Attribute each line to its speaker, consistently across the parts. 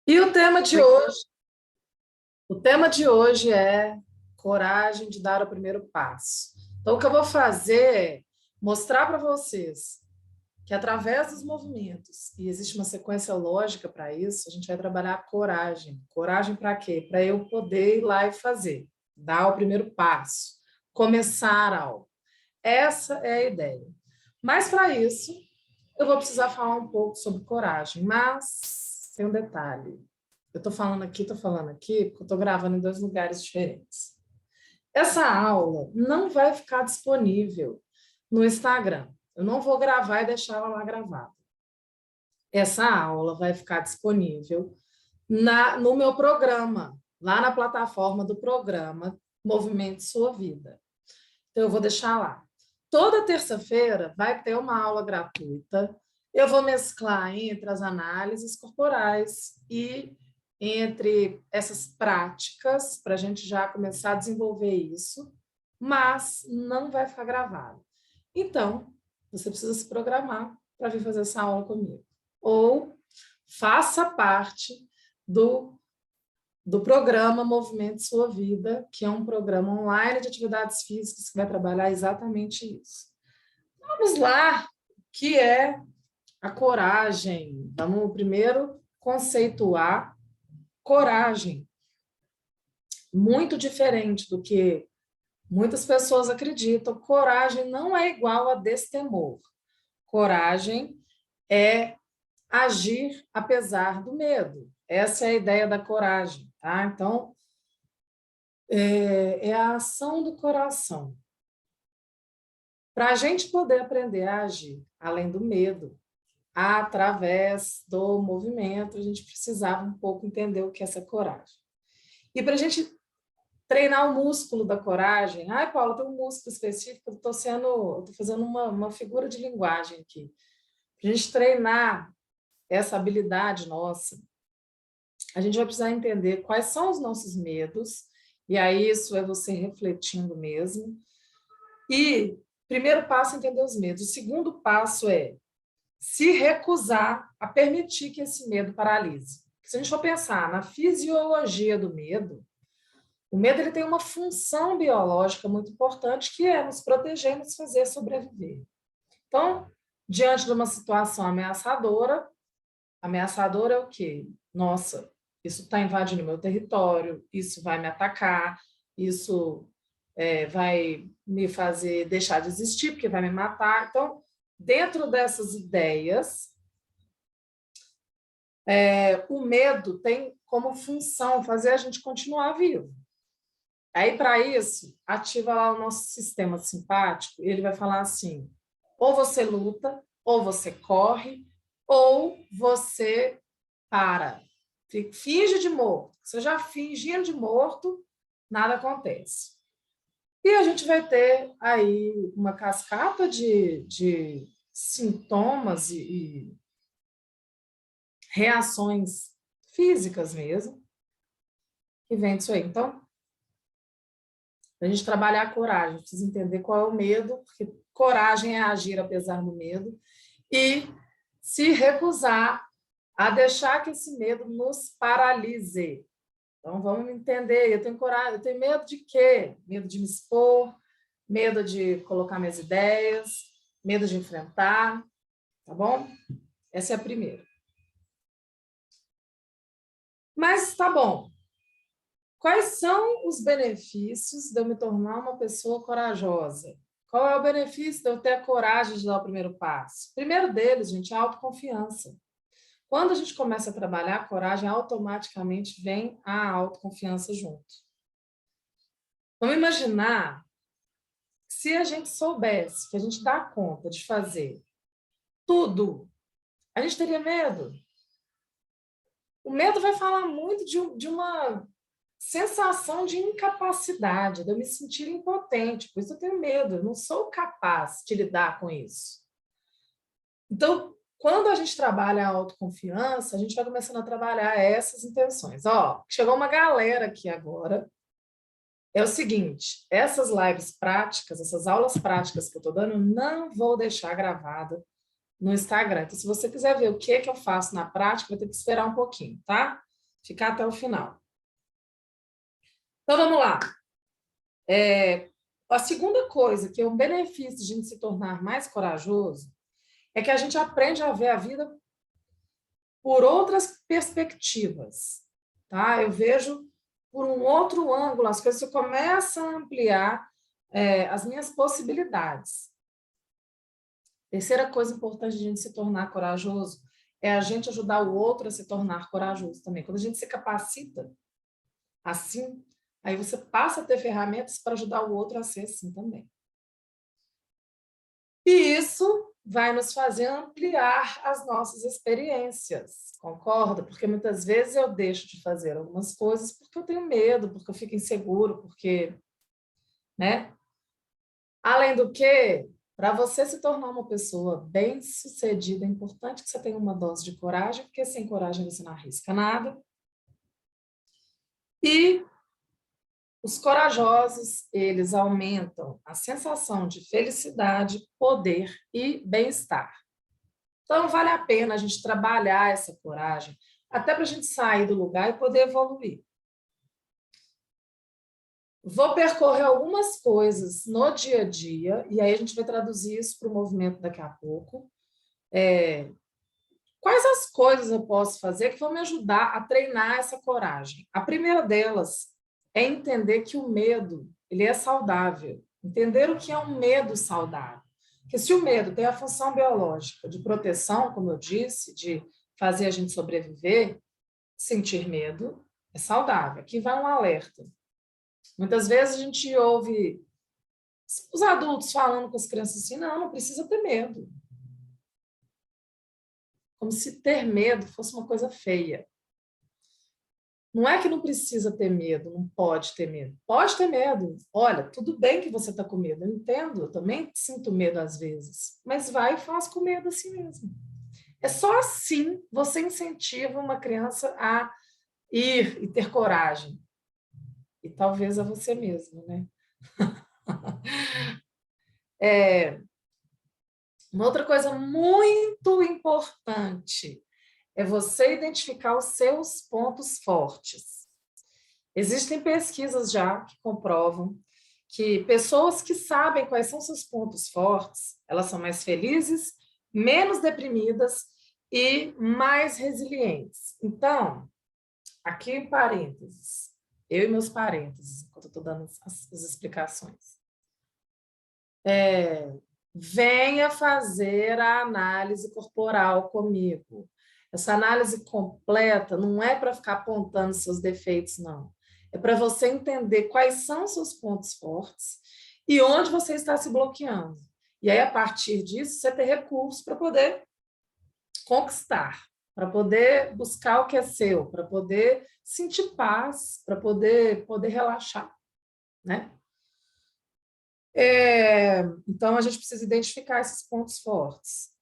Speaker 1: E o tema de hoje é coragem de dar o primeiro passo. Então, o que eu vou fazer é mostrar para vocês que através dos movimentos, e existe uma sequência lógica para isso, a gente vai trabalhar a coragem. Coragem para quê? Para eu poder ir lá e fazer, dar o primeiro passo, começar algo. Essa é a ideia. Mas para isso, eu vou precisar falar um pouco sobre coragem, mas tem um detalhe. Eu estou falando aqui, porque eu estou gravando em dois lugares diferentes. Essa aula não vai ficar disponível no Instagram. Eu não vou gravar e deixar ela lá gravada. Essa aula vai ficar disponível no meu programa, lá na plataforma do programa Movimento Sua Vida. Então, eu vou deixar lá. Toda terça-feira vai ter uma aula gratuita. Eu vou mesclar entre as análises corporais e entre essas práticas, para a gente já começar a desenvolver isso, mas não vai ficar gravado. Então, você precisa se programar para vir fazer essa aula comigo. Ou faça parte do programa Movimento Sua Vida, que é um programa online de atividades físicas que vai trabalhar exatamente isso. Vamos lá, que é a coragem. Vamos primeiro conceituar coragem. Muito diferente do que muitas pessoas acreditam, coragem não é igual a destemor. Coragem é agir apesar do medo. Essa é a ideia da coragem, tá? Então, é a ação do coração. Para a gente poder aprender a agir, além do medo, através do movimento, a gente precisava um pouco entender o que é essa coragem. E para a gente treinar o músculo da coragem, ai, Paula, tem um músculo específico, eu estou fazendo uma figura de linguagem aqui. Para a gente treinar essa habilidade nossa, a gente vai precisar entender quais são os nossos medos, e aí isso é você refletindo mesmo. E primeiro passo é entender os medos. O segundo passo é se recusar a permitir que esse medo paralise. Se a gente for pensar na fisiologia do medo, o medo ele tem uma função biológica muito importante, que é nos proteger e nos fazer sobreviver. Então, diante de uma situação ameaçadora é o quê? Nossa, isso está invadindo meu território, isso vai me atacar, isso vai me fazer deixar de existir, porque vai me matar. Então, dentro dessas ideias, o medo tem como função fazer a gente continuar vivo. Aí, para isso, ativa lá o nosso sistema simpático, e ele vai falar assim, ou você luta, ou você corre, ou você para. Finge de morto. Você já fingindo de morto, nada acontece. E a gente vai ter aí uma cascata de sintomas e reações físicas mesmo, que vem disso aí. Então, a gente trabalhar a coragem, precisa entender qual é o medo, porque coragem é agir apesar do medo, e se recusar a deixar que esse medo nos paralise. Então, vamos entender, eu tenho coragem, eu tenho medo de quê? Medo de me expor, medo de colocar minhas ideias, medo de enfrentar, tá bom? Essa é a primeira. Mas tá bom. Quais são os benefícios de eu me tornar uma pessoa corajosa? Qual é o benefício de eu ter a coragem de dar o primeiro passo? O primeiro deles, gente, é a autoconfiança. Quando a gente começa a trabalhar a coragem, automaticamente vem a autoconfiança junto. Vamos imaginar se a gente soubesse que a gente dá conta de fazer tudo, a gente teria medo. O medo vai falar muito de uma sensação de incapacidade, de eu me sentir impotente, por isso eu tenho medo, eu não sou capaz de lidar com isso. Então, quando a gente trabalha a autoconfiança, a gente vai começando a trabalhar essas intenções. Ó, chegou uma galera aqui agora. É o seguinte, essas lives práticas, essas aulas práticas que eu estou dando, não vou deixar gravada no Instagram. Então, se você quiser ver o que eu faço na prática, vai ter que esperar um pouquinho, tá? Ficar até o final. Então, vamos lá. A segunda coisa, que é um benefício de a gente se tornar mais corajoso, é que a gente aprende a ver a vida por outras perspectivas. Tá? Eu vejo por um outro ângulo, as coisas começam a ampliar as minhas possibilidades. Terceira coisa importante de a gente se tornar corajoso é a gente ajudar o outro a se tornar corajoso também. Quando a gente se capacita assim, aí você passa a ter ferramentas para ajudar o outro a ser assim também. E isso vai nos fazer ampliar as nossas experiências, concorda? Porque muitas vezes eu deixo de fazer algumas coisas porque eu tenho medo, porque eu fico inseguro, porque, né? Além do que, para você se tornar uma pessoa bem-sucedida, é importante que você tenha uma dose de coragem, porque sem coragem você não arrisca nada. E os corajosos, eles aumentam a sensação de felicidade, poder e bem-estar. Então, vale a pena a gente trabalhar essa coragem, até para a gente sair do lugar e poder evoluir. Vou percorrer algumas coisas no dia a dia, e aí a gente vai traduzir isso para o movimento daqui a pouco. Quais as coisas eu posso fazer que vão me ajudar a treinar essa coragem? A primeira delas é entender que o medo, ele é saudável. Entender o que é um medo saudável. Porque se o medo tem a função biológica de proteção, como eu disse, de fazer a gente sobreviver, sentir medo é saudável. Aqui vai um alerta. Muitas vezes a gente ouve os adultos falando com as crianças assim, não precisa ter medo. Como se ter medo fosse uma coisa feia. Não é que não precisa ter medo, não pode ter medo. Pode ter medo. Olha, tudo bem que você está com medo, eu entendo, eu também sinto medo às vezes, mas vai e faz com medo assim mesmo. É só assim você incentiva uma criança a ir e ter coragem. E talvez a você mesmo, né? Uma outra coisa muito importante é você identificar os seus pontos fortes. Existem pesquisas já que comprovam que pessoas que sabem quais são seus pontos fortes, elas são mais felizes, menos deprimidas e mais resilientes. Então, aqui em parênteses, eu e meus parênteses, enquanto eu estou dando as explicações. Venha fazer a análise corporal comigo. Essa análise completa não é para ficar apontando seus defeitos, não. É para você entender quais são seus pontos fortes e onde você está se bloqueando. E aí, a partir disso, você ter recursos para poder conquistar, para poder buscar o que é seu, para poder sentir paz, para poder relaxar, né? Então, a gente precisa identificar esses pontos fortes.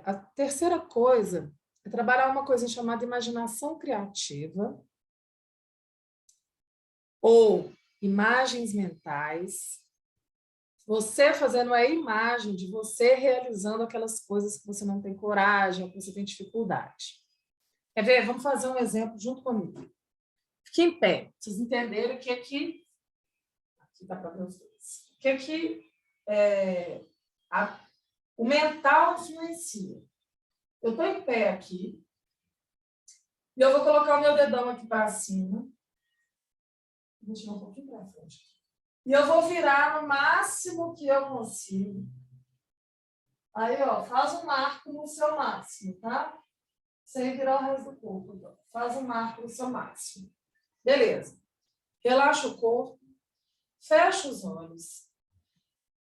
Speaker 1: A terceira coisa é trabalhar uma coisa chamada imaginação criativa ou imagens mentais. Você fazendo a imagem de você realizando aquelas coisas que você não tem coragem ou que você tem dificuldade. Quer ver? Vamos fazer um exemplo junto comigo. Fique em pé, para vocês entenderem o que é que... Aqui dá para ver os dois. O que é que o mental influencia. Eu estou em pé aqui e eu vou colocar o meu dedão aqui para cima. Vou tirar um pouquinho para frente. E eu vou virar no máximo que eu consigo. Aí, ó, faz um marco no seu máximo, tá? Sem virar o resto do corpo. Então. Faz um marco no seu máximo. Beleza. Relaxa o corpo. Fecha os olhos.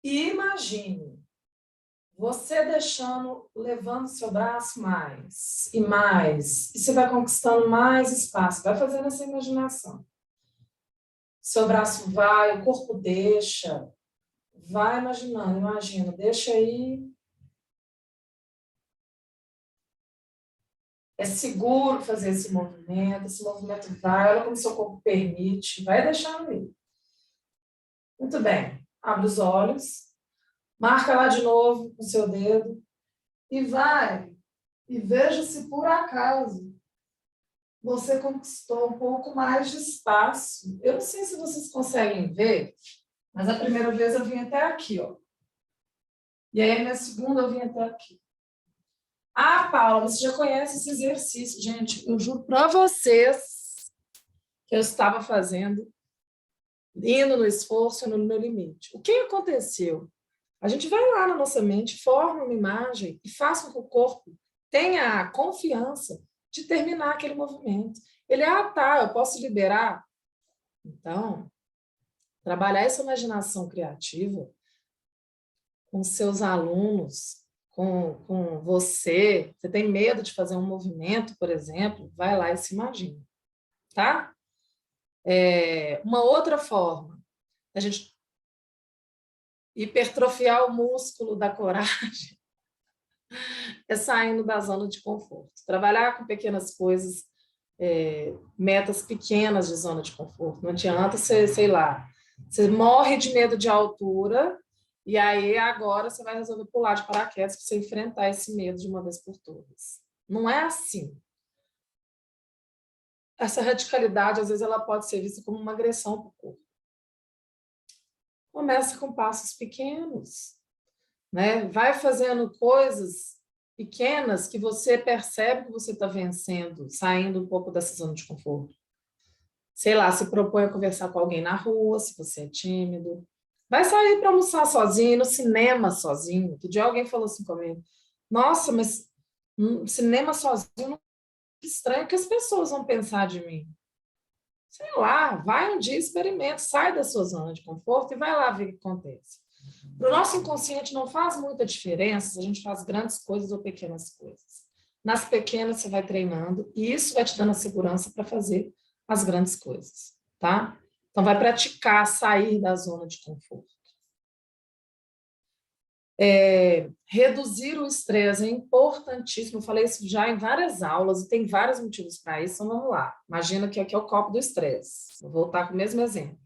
Speaker 1: E imagine você levando seu braço mais e mais. E você vai conquistando mais espaço. Vai fazendo essa imaginação. Seu braço vai, o corpo deixa. Vai imaginando, imagina. Deixa aí. É seguro fazer esse movimento vai, olha como seu corpo permite. Vai deixando aí. Muito bem. Abre os olhos. Marca lá de novo com o seu dedo. E vai. E veja se por acaso você conquistou um pouco mais de espaço. Eu não sei se vocês conseguem ver, mas a primeira vez eu vim até aqui, ó. E aí a minha segunda eu vim até aqui. Ah, Paula, você já conhece esse exercício. Gente, eu juro para vocês que eu estava fazendo, indo no esforço, no meu limite. O que aconteceu? A gente vai lá na nossa mente, forma uma imagem e faça com que o corpo tenha a confiança de terminar aquele movimento. Ele, tá, eu posso liberar? Então, trabalhar essa imaginação criativa com seus alunos, com você. Você tem medo de fazer um movimento, por exemplo? Vai lá e se imagina, tá? Uma outra forma, a gente hipertrofiar o músculo da coragem é saindo da zona de conforto. Trabalhar com pequenas coisas, metas pequenas de zona de conforto. Não adianta você, sei lá, você morre de medo de altura e aí agora você vai resolver pular de paraquedas para você enfrentar esse medo de uma vez por todas. Não é assim. Essa radicalidade, às vezes, ela pode ser vista como uma agressão para o corpo. Começa com passos pequenos, né? Vai fazendo coisas pequenas que você percebe que você está vencendo, saindo um pouco dessa zona de conforto. Sei lá, se propõe a conversar com alguém na rua, se você é tímido. Vai sair para almoçar sozinho, ir no cinema sozinho. Outro dia alguém falou assim comigo, nossa, mas cinema sozinho, que estranho que as pessoas vão pensar de mim. Sei lá, vai um dia, experimenta, sai da sua zona de conforto e vai lá ver o que acontece. Para o nosso inconsciente não faz muita diferença se a gente faz grandes coisas ou pequenas coisas. Nas pequenas você vai treinando e isso vai te dando a segurança para fazer as grandes coisas, tá? Então vai praticar sair da zona de conforto. Reduzir o estresse é importantíssimo. Eu falei isso já em várias aulas e tem vários motivos para isso. Então vamos lá. Imagina que aqui é o copo do estresse. Vou voltar com o mesmo exemplo.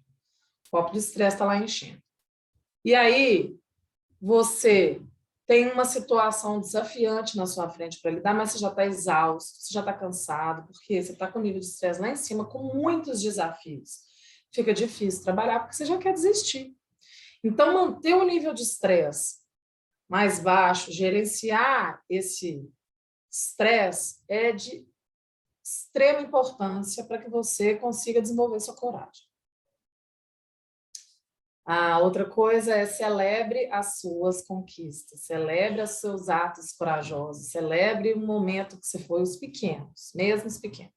Speaker 1: O copo do estresse está lá enchendo. E aí você tem uma situação desafiante na sua frente para lidar, mas você já está exausto, você já está cansado, porque você está com o nível de estresse lá em cima, com muitos desafios. Fica difícil trabalhar porque você já quer desistir. Então, manter o nível de estresse mais baixo, gerenciar esse estresse é de extrema importância para que você consiga desenvolver sua coragem. A outra coisa é celebre as suas conquistas, celebre os seus atos corajosos, celebre o momento que você foi, os pequenos, mesmo os pequenos.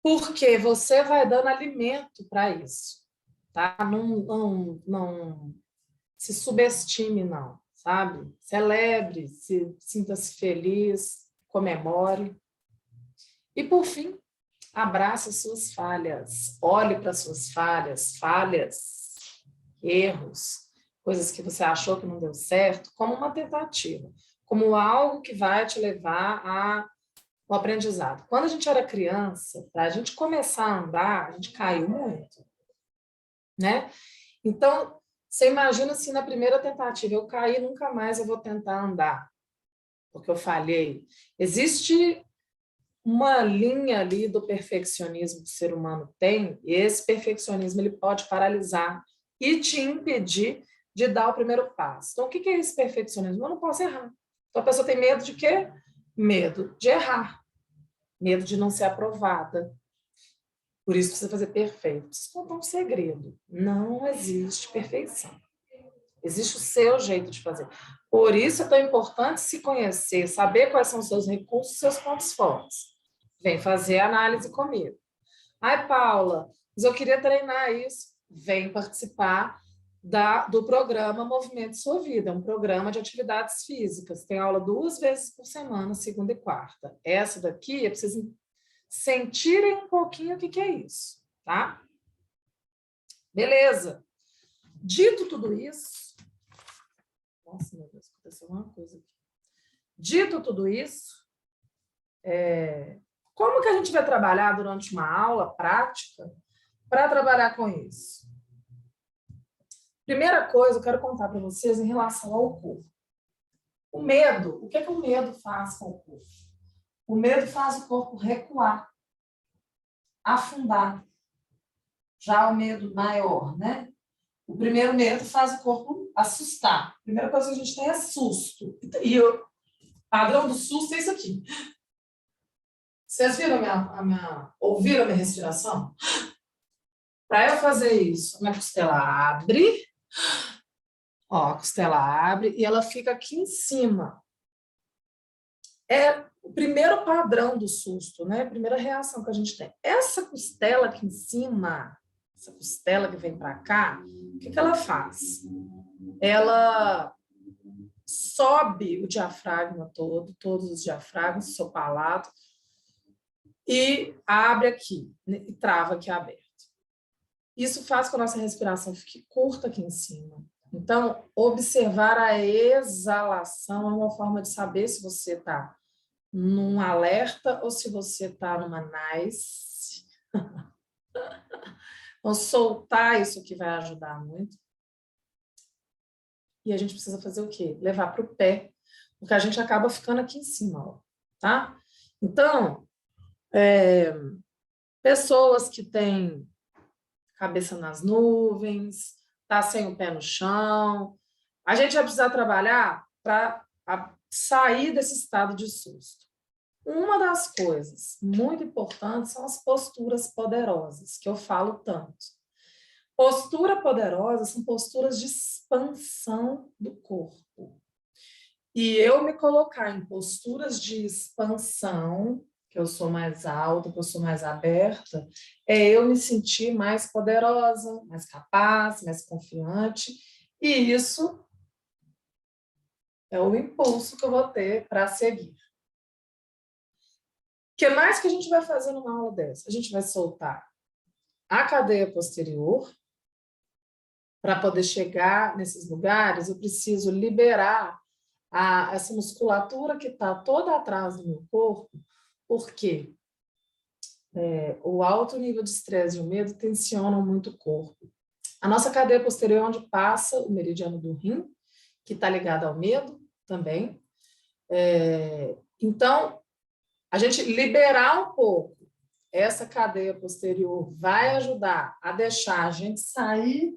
Speaker 1: Porque você vai dando alimento para isso, tá? Não se subestime, não, sabe? Celebre, sinta-se feliz, comemore. E, por fim, abrace as suas falhas, olhe para as suas falhas, erros, coisas que você achou que não deu certo, como uma tentativa, como algo que vai te levar ao aprendizado. Quando a gente era criança, para a gente começar a andar, a gente caiu muito, né? Então, você imagina se na primeira tentativa eu caí, nunca mais eu vou tentar andar, porque eu falhei. Existe uma linha ali do perfeccionismo que o ser humano tem, e esse perfeccionismo ele pode paralisar e te impedir de dar o primeiro passo. Então, o que é esse perfeccionismo? Eu não posso errar. Então, a pessoa tem medo de quê? Medo de errar, medo de não ser aprovada. Por isso, precisa fazer perfeito. Preciso contar um segredo. Não existe perfeição. Existe o seu jeito de fazer. Por isso é tão importante se conhecer, saber quais são os seus recursos, seus pontos fortes. Vem fazer análise comigo. Ai, Paula, mas eu queria treinar isso. Vem participar do programa Movimento Sua Vida, é um programa de atividades físicas. Tem aula 2 vezes por semana, segunda e quarta. Essa daqui é para vocês sentirem um pouquinho o que é isso, tá? Beleza. Dito tudo isso, nossa, meu Deus, aconteceu uma coisa aqui. Dito tudo isso, como que a gente vai trabalhar durante uma aula prática para trabalhar com isso? Primeira coisa, eu quero contar para vocês em relação ao corpo. O medo, o que o medo faz com o corpo? O medo faz o corpo recuar, afundar. Já o medo maior, né? O primeiro medo faz o corpo assustar. A primeira coisa que a gente tem é susto. E o padrão do susto é isso aqui. Vocês viram ouviram a minha respiração? Para eu fazer isso, a minha costela abre, ó, a costela abre e ela fica aqui em cima. É o primeiro padrão do susto, né? A primeira reação que a gente tem. Essa costela aqui em cima, essa costela que vem para cá, o que ela faz? Ela sobe o diafragma todo, todos os diafragmas, o seu palato, e abre aqui, e trava aqui aberto. Isso faz com que a nossa respiração fique curta aqui em cima. Então, observar a exalação é uma forma de saber se você está num alerta ou se você está numa nice. Então, soltar isso aqui vai ajudar muito. E a gente precisa fazer o quê? Levar para o pé, porque a gente acaba ficando aqui em cima, ó, tá? Então, pessoas que têm cabeça nas nuvens, tá sem o pé no chão, a gente vai precisar trabalhar para sair desse estado de susto. Uma das coisas muito importantes são as posturas poderosas, que eu falo tanto. Postura poderosa são posturas de expansão do corpo. E eu me colocar em posturas de expansão, que eu sou mais alta, que eu sou mais aberta, é eu me sentir mais poderosa, mais capaz, mais confiante, e isso é o impulso que eu vou ter para seguir. O que mais que a gente vai fazer numa aula dessa? A gente vai soltar a cadeia posterior. Para poder chegar nesses lugares, eu preciso liberar essa musculatura que está toda atrás do meu corpo, porque o alto nível de estresse e o medo tensionam muito o corpo. A nossa cadeia posterior é onde passa o meridiano do rim, que está ligado ao medo também. Então, a gente liberar um pouco essa cadeia posterior vai ajudar a deixar a gente sair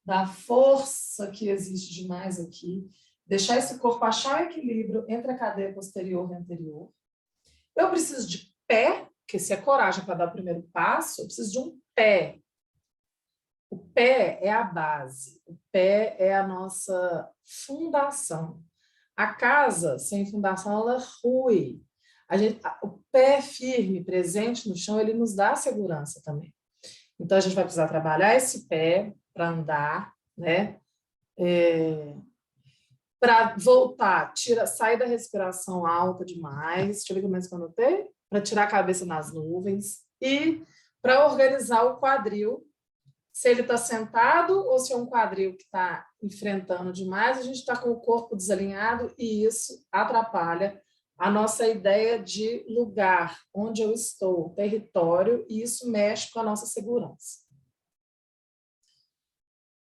Speaker 1: da força que existe demais aqui, deixar esse corpo achar o equilíbrio entre a cadeia posterior e anterior. Eu preciso de pé, porque se é coragem para dar o primeiro passo, eu preciso de um pé. O pé é a base, o pé é a nossa fundação. A casa sem fundação, ela rui. O pé firme, presente no chão, ele nos dá segurança também. Então, a gente vai precisar trabalhar esse pé para andar, né? Para voltar, sair da respiração alta demais, deixa eu ver como é que eu anotei, para tirar a cabeça nas nuvens e para organizar o quadril, se ele está sentado ou se é um quadril que está enfrentando demais, a gente está com o corpo desalinhado e isso atrapalha a nossa ideia de lugar, onde eu estou, território, e isso mexe com a nossa segurança.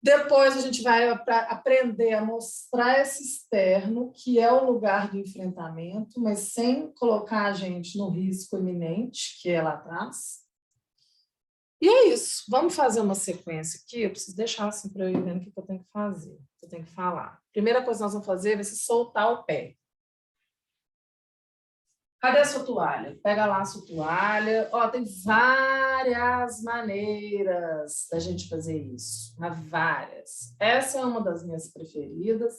Speaker 1: Depois a gente vai aprender a mostrar esse externo, que é o lugar do enfrentamento, mas sem colocar a gente no risco iminente, que é lá atrás. E é isso. Vamos fazer uma sequência aqui. Eu preciso deixar assim para eu ir vendo o que eu tenho que fazer, o que eu tenho que falar. Primeira coisa que nós vamos fazer vai ser soltar o pé. Cadê a sua toalha? Pega lá a sua toalha. Ó, tem várias maneiras da gente fazer isso. Várias. Essa é uma das minhas preferidas,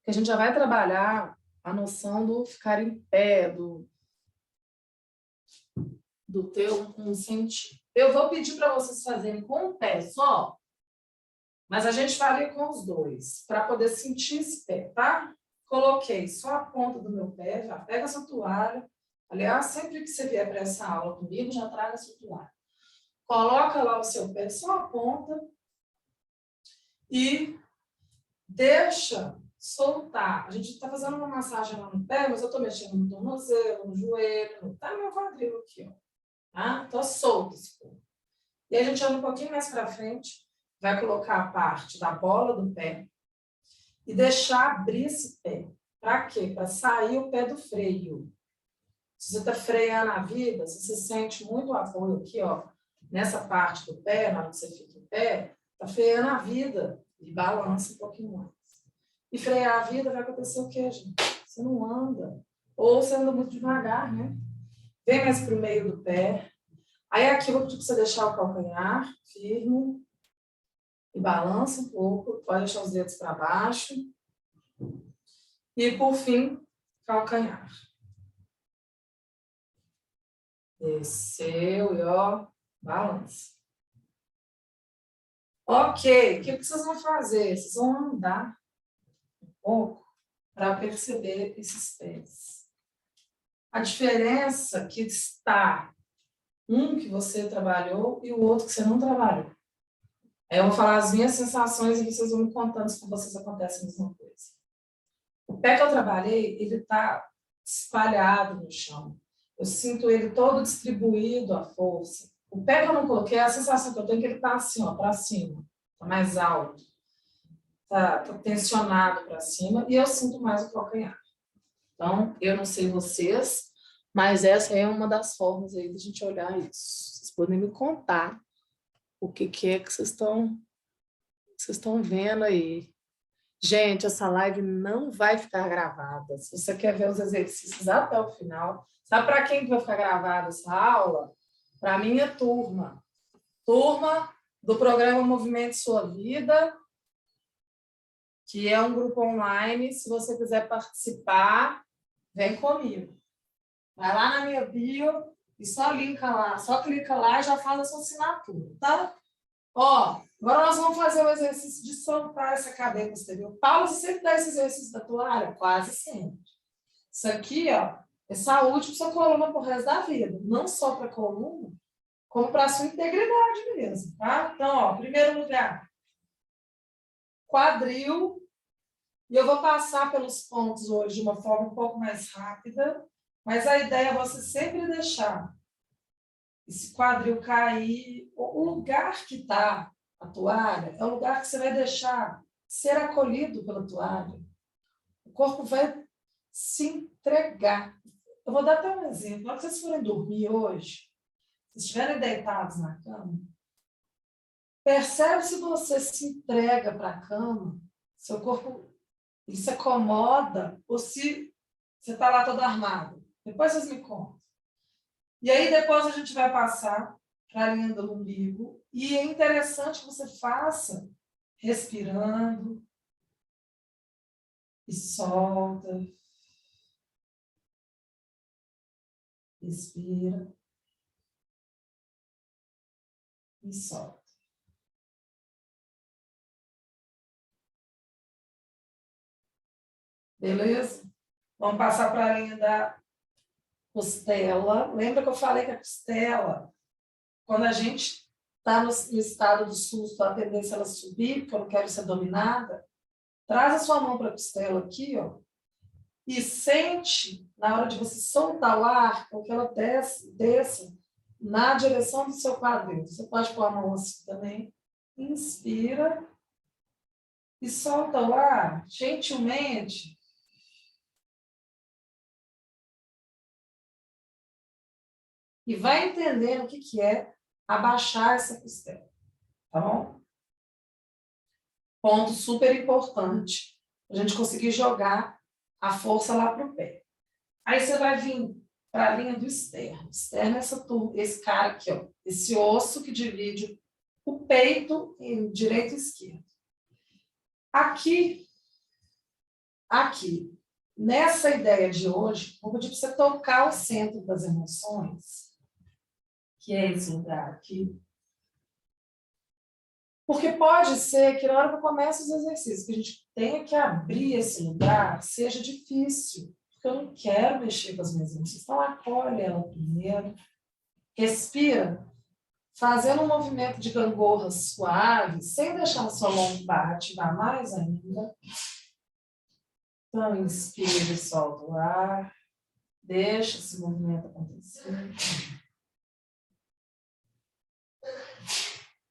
Speaker 1: que a gente já vai trabalhar a noção do ficar em pé, do ter um sentir. Eu vou pedir para vocês fazerem com o pé só, mas a gente faria com os dois, para poder sentir esse pé, tá? Coloquei só a ponta do meu pé, já pega essa toalha. Aliás, sempre que você vier para essa aula comigo, já traga a sua toalha. Coloca lá o seu pé, só a ponta, e deixa soltar. A gente está fazendo uma massagem lá no pé, mas eu estou mexendo no tornozelo, no joelho, tá no meu quadril aqui, ó. Tá? Então, solta esse corpo. E a gente anda um pouquinho mais para frente, vai colocar a parte da bola do pé e deixar abrir esse pé. Para quê? Para sair o pé do freio. Se você está freando a vida, se você sente muito apoio aqui, ó, nessa parte do pé, na hora que você fica em pé, está freando a vida e balança um pouquinho mais. E frear a vida vai acontecer o quê, gente? Você não anda. Ou você anda muito devagar, né? Vem mais para o meio do pé. Aí aqui eu vou pedir para você deixar o calcanhar firme e balança um pouco. Pode deixar os dedos para baixo. E, por fim, calcanhar. Desceu e, ó, balança. Ok, o que vocês vão fazer? Vocês vão andar um pouco para perceber esses pés. A diferença que está um que você trabalhou e o outro que você não trabalhou. Aí eu vou falar as minhas sensações e vocês vão me contando se com vocês acontece a mesma coisa. O pé que eu trabalhei, ele está espalhado no chão. Eu sinto ele todo distribuído à força. O pé que eu não coloquei, a sensação que eu tenho é que ele está assim, ó, para cima. Está mais alto. Está tensionado para cima. E eu sinto mais o calcanhar. Então, eu não sei vocês, mas essa é uma das formas aí de a gente olhar isso. Vocês podem me contar o que é que vocês estão vendo aí. Gente, essa live não vai ficar gravada. Se você quer ver os exercícios até o final, sabe para quem que vai ficar gravada essa aula? Para a minha turma. Turma do programa Movimento Sua Vida, que é um grupo online. Se você quiser participar, vem comigo. Vai lá na minha bio e só linka lá, só clica lá e já faz a sua assinatura, tá? Ó, agora nós vamos fazer o exercício de soltar essa cadeia posterior. Paulo, você sempre dá esse exercício da tua área? Quase sempre. Isso aqui, ó, é saúde para sua coluna pro resto da vida. Não só para a coluna, como para a sua integridade mesmo, tá? Então, ó, primeiro lugar, quadril. E eu vou passar pelos pontos hoje de uma forma um pouco mais rápida, mas a ideia é você sempre deixar esse quadril cair. O lugar que está a toalha é o lugar que você vai deixar ser acolhido pela toalha. O corpo vai se entregar. Eu vou dar até um exemplo. Na hora que vocês forem dormir hoje, se estiverem deitados na cama, percebe se você se entrega para a cama, seu corpo ele se acomoda ou se você está lá todo armado. Depois vocês me contam. E aí depois a gente vai passar para a linha do umbigo. E é interessante que você faça respirando e solta. Respira e solta. Beleza? Vamos passar para a linha da costela. Lembra que eu falei que a costela, quando a gente está no estado do susto, a tendência a ela subir, porque eu não quero ser dominada, traz a sua mão para a costela aqui, ó, e sente, na hora de você soltar o ar, que ela desça na direção do seu quadril. Você pode pôr a mão assim também. Inspira e solta o ar gentilmente. E vai entendendo o que é abaixar essa costela. Tá bom? Ponto super importante. A gente conseguir jogar a força lá para o pé. Aí você vai vir para a linha do externo. Externo é esse cara aqui, ó, esse osso que divide o peito em direito e esquerdo. Aqui, nessa ideia de hoje, vou pedir para você tocar o centro das emoções, que é esse lugar aqui. Porque pode ser que na hora que eu comece os exercícios, que a gente tenha que abrir esse lugar, seja difícil. Porque eu não quero mexer com as minhas emoções. Então, acolhe ela primeiro. Respira, fazendo um movimento de gangorra suave, sem deixar a sua lombar ativar mais ainda. Então, inspira e solta o ar. Deixa esse movimento acontecer.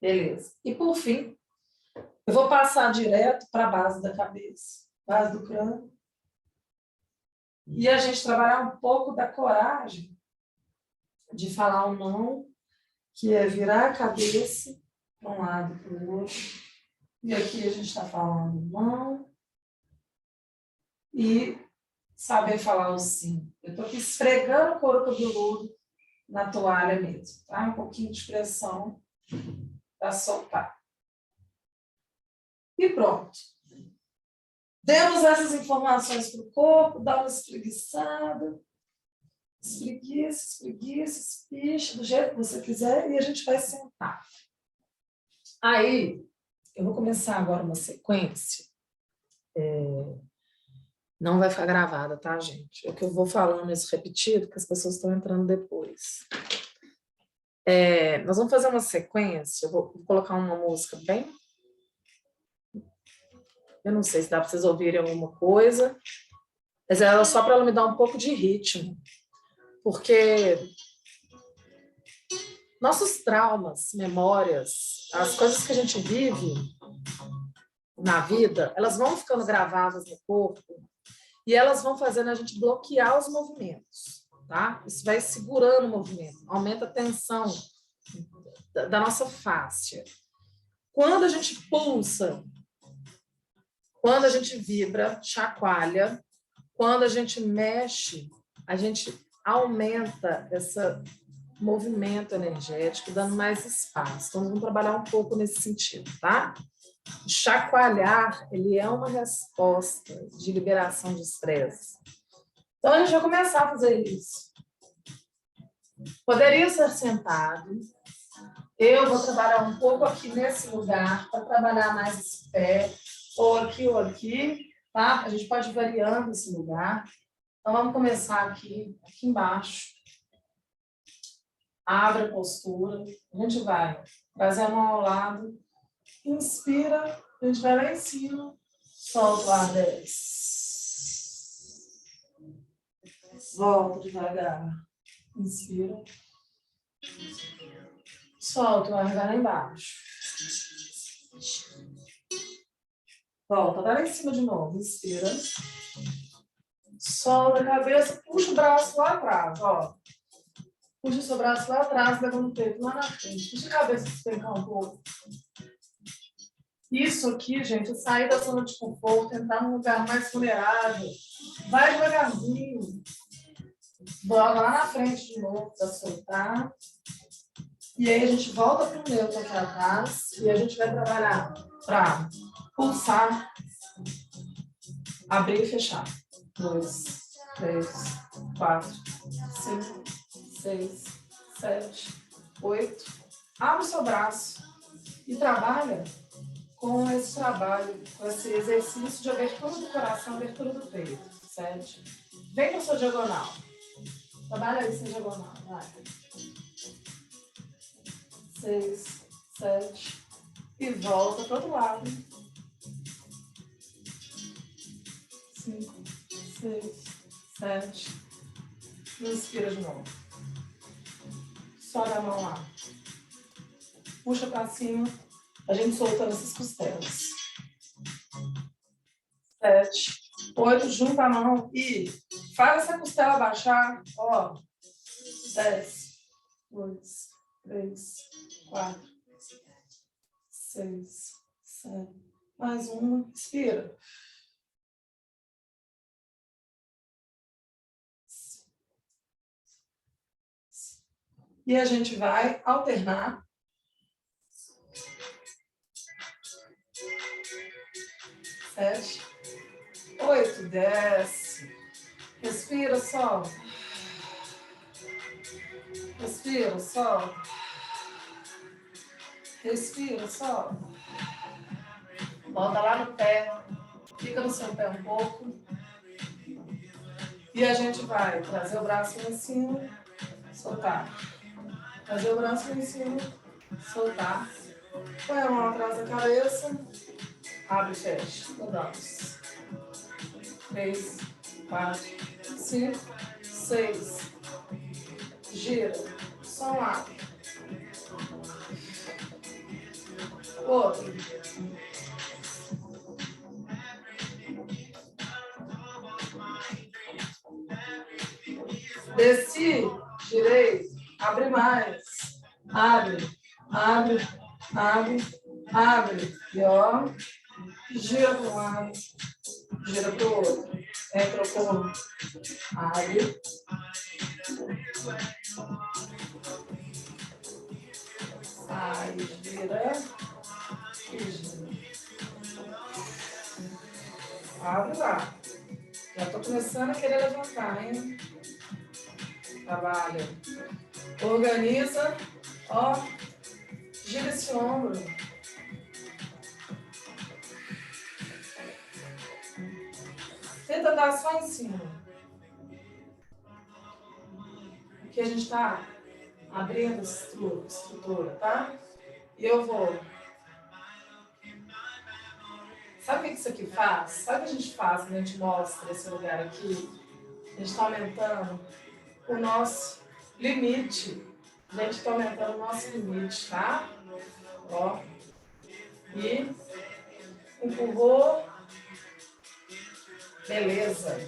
Speaker 1: Beleza. E, por fim, eu vou passar direto para a base da cabeça. Base do crânio. E a gente trabalhar um pouco da coragem de falar um não, que é virar a cabeça para um lado e para o outro. E aqui a gente está falando não. E saber falar o sim. Eu estou aqui esfregando o couro cabeludo na toalha mesmo, tá? Um pouquinho de pressão para soltar. E pronto. Demos essas informações para o corpo, dá uma espreguiçada. Espreguiça, espreguiça, espicha, do jeito que você quiser, e a gente vai sentar. Aí, eu vou começar agora uma sequência. Não vai ficar gravada, tá, gente? É que eu vou falando isso repetido, porque as pessoas estão entrando depois. Nós vamos fazer uma sequência, eu vou colocar uma música bem... Eu não sei se dá para vocês ouvirem alguma coisa, mas ela só para ela me dar um pouco de ritmo. Porque nossos traumas, memórias, as coisas que a gente vive na vida, elas vão ficando gravadas no corpo e elas vão fazendo a gente bloquear os movimentos, tá? Isso vai segurando o movimento, aumenta a tensão da nossa fáscia. Quando a gente pulsa, quando a gente vibra, chacoalha, quando a gente mexe, a gente aumenta esse movimento energético, dando mais espaço. Então, vamos trabalhar um pouco nesse sentido, tá? O chacoalhar, ele é uma resposta de liberação de estresse. Então, a gente vai começar a fazer isso. Poderia ser sentado. Eu vou trabalhar um pouco aqui nesse lugar, para trabalhar mais esse pé, ou aqui, tá? A gente pode ir variando esse lugar. Então, vamos começar aqui embaixo. Abre a postura. A gente vai trazer a mão ao lado. Inspira. A gente vai lá em cima. Solta o ar, desce. Volta devagar. Inspira. Solta o ar, vai lá embaixo. Volta, vai lá em cima de novo. Inspira. Solta a cabeça, puxa o braço lá atrás, ó. Puxa o seu braço lá atrás, levando o peito lá na frente. Puxa a cabeça despencar um pouco. Isso aqui, gente, é sair da zona de conforto, entrar num lugar mais vulnerável. Vai devagarzinho. Bota lá na frente de novo para soltar. E aí a gente volta para o neutro aqui atrás e a gente vai trabalhar para pulsar, abrir e fechar. 2, 3, 4, 5, 6, 7, 8. Abre o seu braço e trabalha com esse trabalho, com esse exercício de abertura do coração, abertura do peito. 7. Vem para a sua diagonal. Trabalha aí, sua diagonal. Vai. 6, 7. E volta para o outro lado. 5, 6, 7. Inspira de novo. Sobe a mão lá. Puxa para cima. A gente soltando essas costelas. 7, 8. Junta a mão e faz essa costela baixar. Ó. 10, 2, 3, 4, 6, 7. Mais uma. Inspira. E a gente vai alternar. 7, 8, desce. Respira, solta. Respira, solta. Respira, solta. Volta lá no pé. Fica no seu pé um pouco. E a gente vai trazer o braço lá em cima, soltar. Trazer o braço lá em cima, soltar. Põe a mão atrás da cabeça. Abre e fecha. Mudamos. 3, 4, 5, 6. Gira. Só um lado. Outro. Desci, girei, abre mais. Abre, abre, abre, abre. E ó, gira para um lado, gira para o outro. Entra o corpo. Abre. Sai, gira. E gira. Abre lá. Já estou começando a querer levantar, hein? Trabalha. Organiza. Ó. Gira esse ombro. Tenta dar só em cima. Aqui a gente está abrindo a estrutura, tá? E eu vou. Sabe o que isso aqui faz? Sabe o que a gente faz quando a gente mostra esse lugar aqui? A gente está aumentando o nosso limite. A gente está aumentando o nosso limite, tá? Ó. E empurrou. Beleza.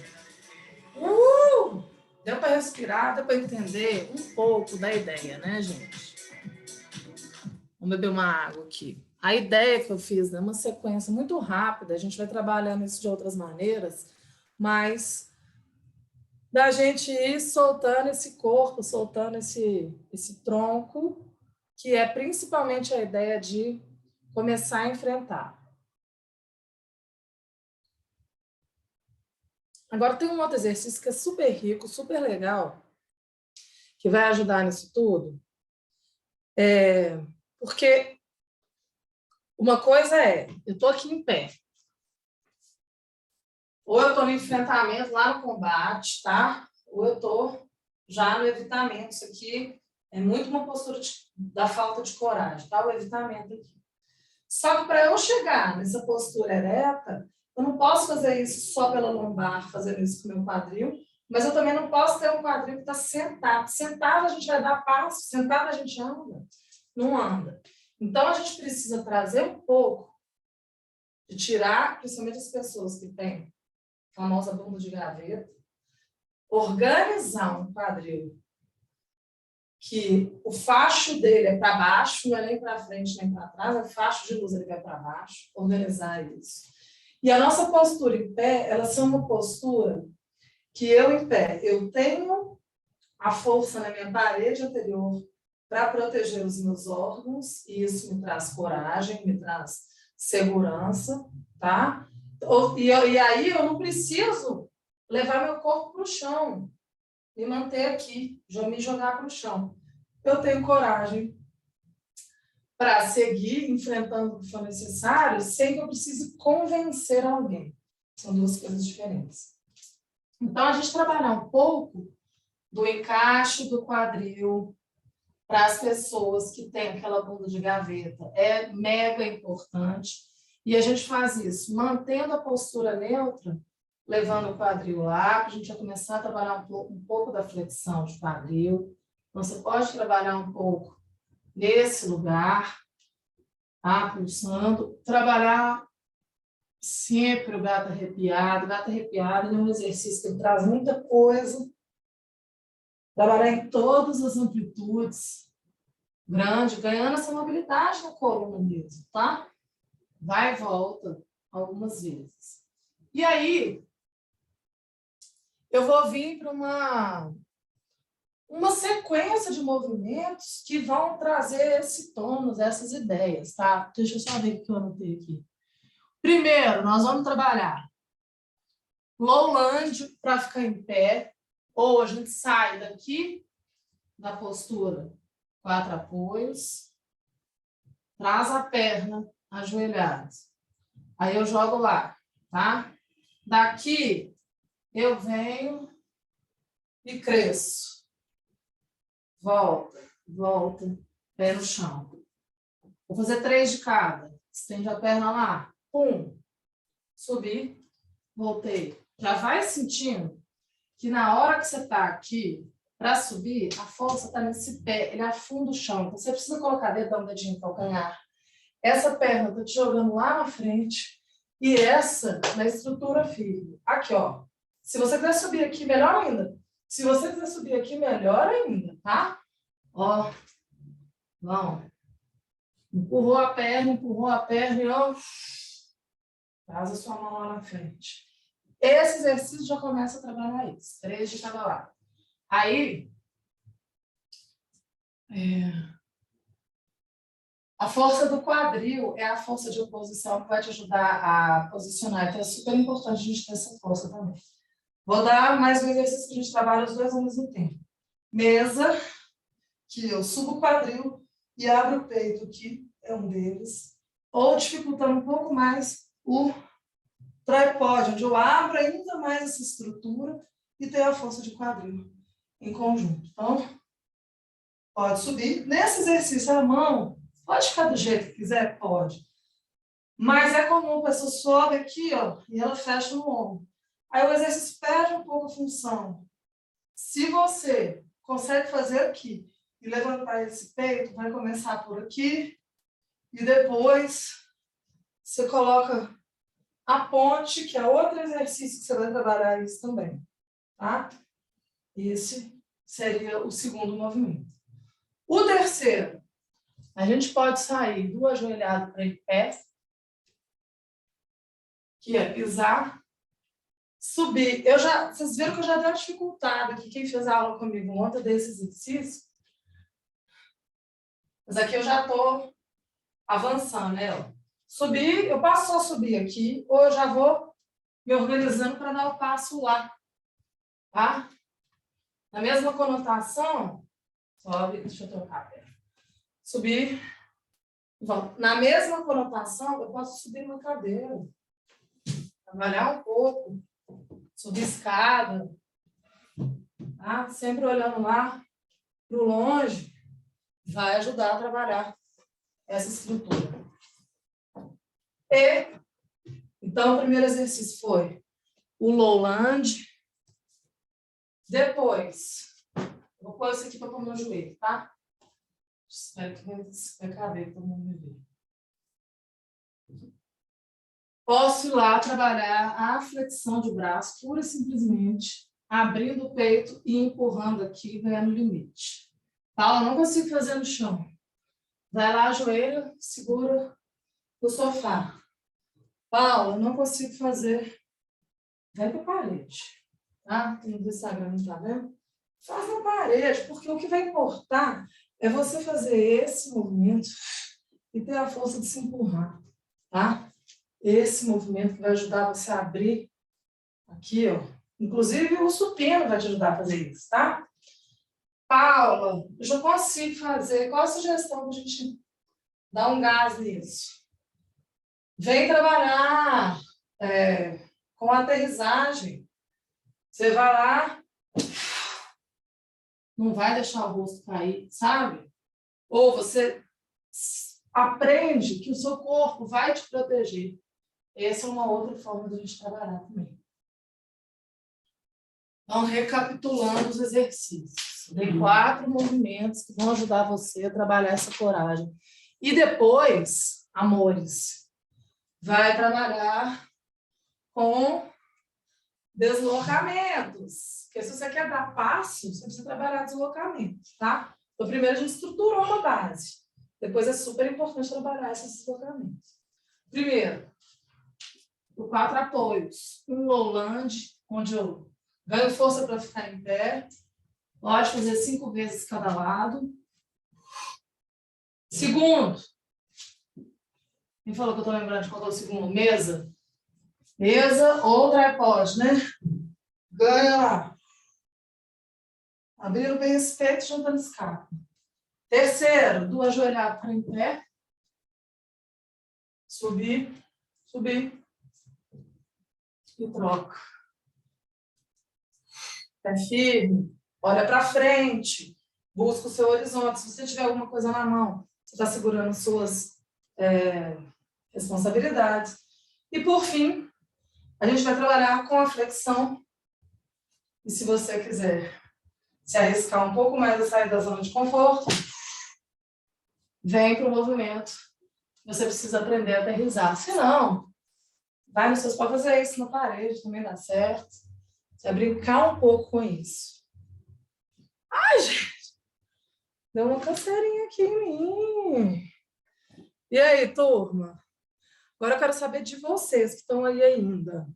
Speaker 1: Deu para respirar, deu para entender um pouco da ideia, né, gente? Vamos beber uma água aqui. A ideia que eu fiz é uma sequência muito rápida, a gente vai trabalhando isso de outras maneiras, mas da gente ir soltando esse corpo, soltando esse tronco, que é principalmente a ideia de começar a enfrentar. Agora tem um outro exercício que é super rico, super legal, que vai ajudar nisso tudo. Porque uma coisa é, eu estou aqui em pé. Ou eu estou no enfrentamento, lá no combate, tá? Ou eu estou já no evitamento. Isso aqui é muito uma postura da falta de coragem, tá? O evitamento aqui. Só que para eu chegar nessa postura ereta, eu não posso fazer isso só pela lombar, fazendo isso com o meu quadril, mas eu também não posso ter um quadril que está sentado. Sentado a gente vai dar passo, sentado a gente anda, não anda. Então, a gente precisa trazer um pouco de tirar, principalmente as pessoas que têm a famosa bunda de gaveta, organizar um quadril que o facho dele é para baixo, não é nem para frente nem para trás, o facho de luz ele vai para baixo, organizar isso. E a nossa postura em pé, ela é uma postura que eu em pé, eu tenho a força na minha parede anterior para proteger os meus órgãos, e isso me traz coragem, me traz segurança, tá? E aí eu não preciso levar meu corpo para o chão, me manter aqui, me jogar para o chão. Eu tenho coragem para seguir enfrentando o que for necessário, sem que eu precise convencer alguém. São duas coisas diferentes. Então, a gente trabalhar um pouco do encaixe do quadril para as pessoas que têm aquela bunda de gaveta é mega importante. E a gente faz isso mantendo a postura neutra, levando o quadril lá, para a gente já começar a trabalhar um pouco da flexão de quadril. Então, você pode trabalhar um pouco nesse lugar, tá? Pulsando, trabalhar sempre o gato arrepiado. O gato arrepiado é um exercício que traz muita coisa. Trabalhar em todas as amplitudes, grande, ganhando essa mobilidade na coluna mesmo, tá? Vai e volta algumas vezes. E aí, eu vou vir para uma sequência de movimentos que vão trazer esse tônus, essas ideias, tá? Deixa eu só ver o que eu anotei aqui. Primeiro, nós vamos trabalhar lowland para ficar em pé, ou a gente sai daqui da postura 4 apoios, traz a perna ajoelhada. Aí eu jogo lá, tá? Daqui eu venho e cresço. Volta, volta, pé no chão. Vou fazer 3 de cada. Estende a perna lá. 1, subi, voltei. Já vai sentindo que na hora que você está aqui, para subir, a força está nesse pé, ele afunda o chão. Então, você precisa colocar dedão, dedinho, calcanhar. Essa perna está te jogando lá na frente e essa na estrutura firme. Aqui, ó. Se você quiser subir aqui, melhor ainda. Se você quiser subir aqui, melhor ainda, tá? Ó, vão. Empurrou a perna e ó, traz a sua mão lá na frente. Esse exercício já começa a trabalhar isso, 3 de cada lado. Aí, a força do quadril é a força de oposição que vai te ajudar a posicionar. Então, é super importante a gente ter essa força também. Vou dar mais um exercício que a gente trabalha os dois ao mesmo tempo. Mesa, que eu subo o quadril e abro o peito, que é um deles. Ou dificultando um pouco mais o tripod, onde eu abro ainda mais essa estrutura e tenho a força de quadril em conjunto. Então, pode subir. Nesse exercício, a mão pode ficar do jeito que quiser? Pode. Mas é comum a pessoa sobe aqui, ó, e ela fecha no ombro. Aí o exercício perde um pouco a função. Se você consegue fazer aqui e levantar esse peito, vai começar por aqui e depois você coloca a ponte, que é outro exercício que você vai trabalhar isso também, tá? Esse seria o segundo movimento. O terceiro, a gente pode sair do ajoelhado para em pé, que é pisar, subir. Vocês viram que eu já dei uma dificuldade aqui, quem fez a aula comigo ontem desse exercício. Mas aqui eu já estou avançando, né? Subir, eu passo só subir aqui, ou eu já vou me organizando para dar o passo lá, tá? Na mesma conotação, sobe, deixa eu trocar a perna. Subir, volta. Na mesma conotação, eu posso subir uma cadeira, trabalhar um pouco, subir escada, tá? Sempre olhando lá para o longe, vai ajudar a trabalhar essa estrutura. Então, o primeiro exercício foi o lowland. Depois, vou pôr isso aqui para pôr no meu joelho, tá? Espero que vai caber para não me ver. Posso ir lá trabalhar a flexão de braço, pura e simplesmente, abrindo o peito e empurrando aqui, ganhando limite. Paula, não consigo fazer no chão. Vai lá, ajoelha, segura no sofá. Paula, não consigo fazer. Vai para a parede. Tá? Tem no Instagram, não tá vendo? Faz na parede, porque o que vai importar é você fazer esse movimento e ter a força de se empurrar, tá? Esse movimento que vai ajudar você a abrir aqui, ó. Inclusive o supino vai te ajudar a fazer isso, tá? Paula, eu já consigo fazer. Qual a sugestão para a gente dar um gás nisso? Vem trabalhar com aterrissagem. Você vai lá, não vai deixar o rosto cair, sabe? Ou você aprende que o seu corpo vai te proteger. Essa é uma outra forma de a gente trabalhar também. Então, recapitulando os exercícios. Dei 4 movimentos que vão ajudar você a trabalhar essa coragem. E depois, amores, vai trabalhar com deslocamentos. Porque se você quer dar passo, você precisa trabalhar deslocamentos, tá? Então, primeiro a gente estruturou uma base. Depois é super importante trabalhar esses deslocamentos. Primeiro, por 4 apoios. Um lowland, onde eu ganho força para ficar em pé. Pode fazer 5 vezes cada lado. Segundo, quem falou que eu estou lembrando de qual é o segundo? Mesa. Mesa ou tripod, né? Ganha lá. Abriram bem esse peito, juntando escapa. Terceiro, do ajoelhado para em pé. Subir, subir. E troca. Pé firme. Olha para frente. Busca o seu horizonte. Se você tiver alguma coisa na mão, você está segurando suas responsabilidades. E, por fim, a gente vai trabalhar com a flexão. E se você quiser se arriscar um pouco mais a sair da zona de conforto, vem para o movimento. Você precisa aprender a aterrissar. Se não, vai nos seus pode fazer isso na parede, também dá certo. Você vai brincar um pouco com isso. Ai, gente, deu uma coceirinha aqui em mim. E aí, turma? Agora eu quero saber de vocês que estão aí ainda.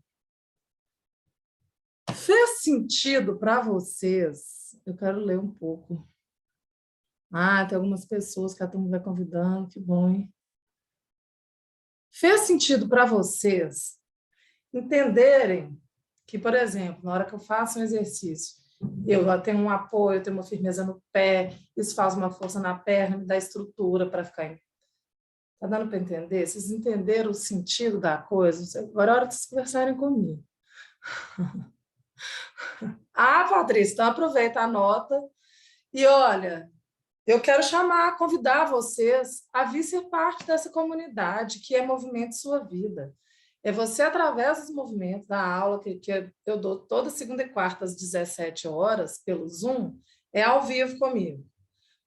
Speaker 1: Fez sentido para vocês? Eu quero ler um pouco. Ah, tem algumas pessoas que a turma vai convidando, que bom, hein? Fez sentido para vocês entenderem que, por exemplo, na hora que eu faço um exercício, eu tenho um apoio, eu tenho uma firmeza no pé, isso faz uma força na perna, me dá estrutura para ficar em. Está dando para entender? Vocês entenderam o sentido da coisa? Agora é hora de vocês conversarem comigo. Ah, Patrícia, então aproveita, anota. E olha, eu quero convidar vocês a vir ser parte dessa comunidade que é Movimento Sua Vida. É você, através dos movimentos, da aula que eu dou toda segunda e quarta às 17 horas, pelo Zoom, é ao vivo comigo.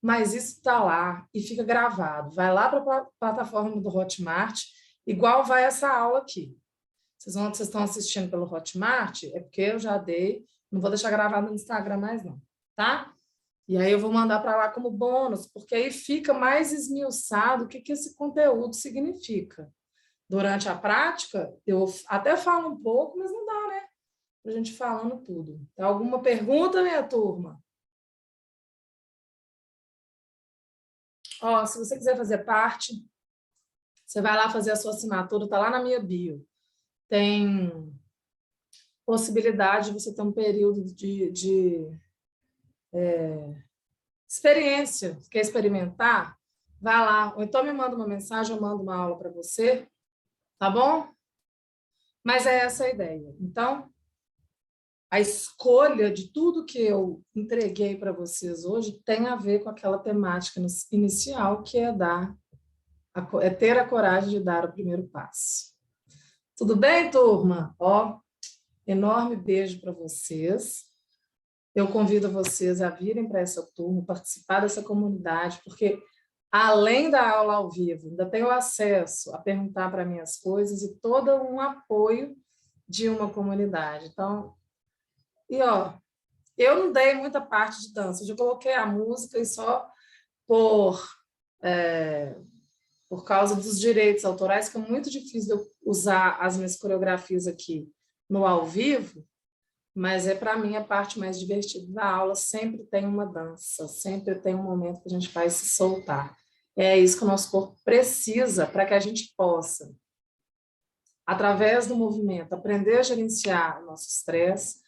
Speaker 1: Mas isso está lá e fica gravado. Vai lá para a plataforma do Hotmart, igual vai essa aula aqui. Vocês estão assistindo pelo Hotmart, é porque eu já dei, não vou deixar gravado no Instagram mais não, tá? E aí eu vou mandar para lá como bônus, porque aí fica mais esmiuçado o que esse conteúdo significa. Durante a prática, eu até falo um pouco, mas não dá, né? Para a gente falando tudo. Tem alguma pergunta, minha turma? Ó, se você quiser fazer parte, você vai lá fazer a sua assinatura, está lá na minha bio. Tem possibilidade de você ter um período de experiência. Quer experimentar? Vai lá. Ou então me manda uma mensagem, eu mando uma aula para você, tá bom? Mas é essa a ideia. Então, a escolha de tudo que eu entreguei para vocês hoje tem a ver com aquela temática inicial, que é ter a coragem de dar o primeiro passo. Tudo bem, turma? Ó, enorme beijo para vocês. Eu convido vocês a virem para essa turma, participar dessa comunidade, porque além da aula ao vivo, ainda tenho acesso a perguntar para mim as coisas e todo um apoio de uma comunidade. Então, e ó, eu não dei muita parte de dança, eu já coloquei a música e só por, por causa dos direitos autorais, que é muito difícil de eu usar as minhas coreografias aqui no ao vivo, mas é para mim a parte mais divertida da aula, sempre tem uma dança, sempre tem um momento que a gente vai se soltar. É isso que o nosso corpo precisa para que a gente possa, através do movimento, aprender a gerenciar o nosso estresse,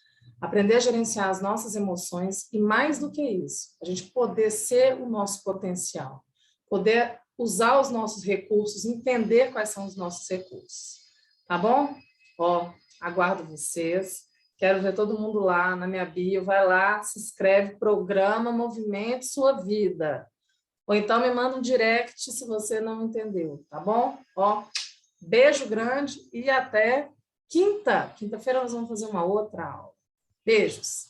Speaker 1: aprender a gerenciar as nossas emoções e, mais do que isso, a gente poder ser o nosso potencial, poder usar os nossos recursos, entender quais são os nossos recursos. Tá bom? Ó, aguardo vocês. Quero ver todo mundo lá na minha bio. Vai lá, se inscreve, programa Movimento Sua Vida. Ou então me manda um direct se você não entendeu, tá bom? Ó, beijo grande e até quinta. Quinta-feira nós vamos fazer uma outra aula. Beijos.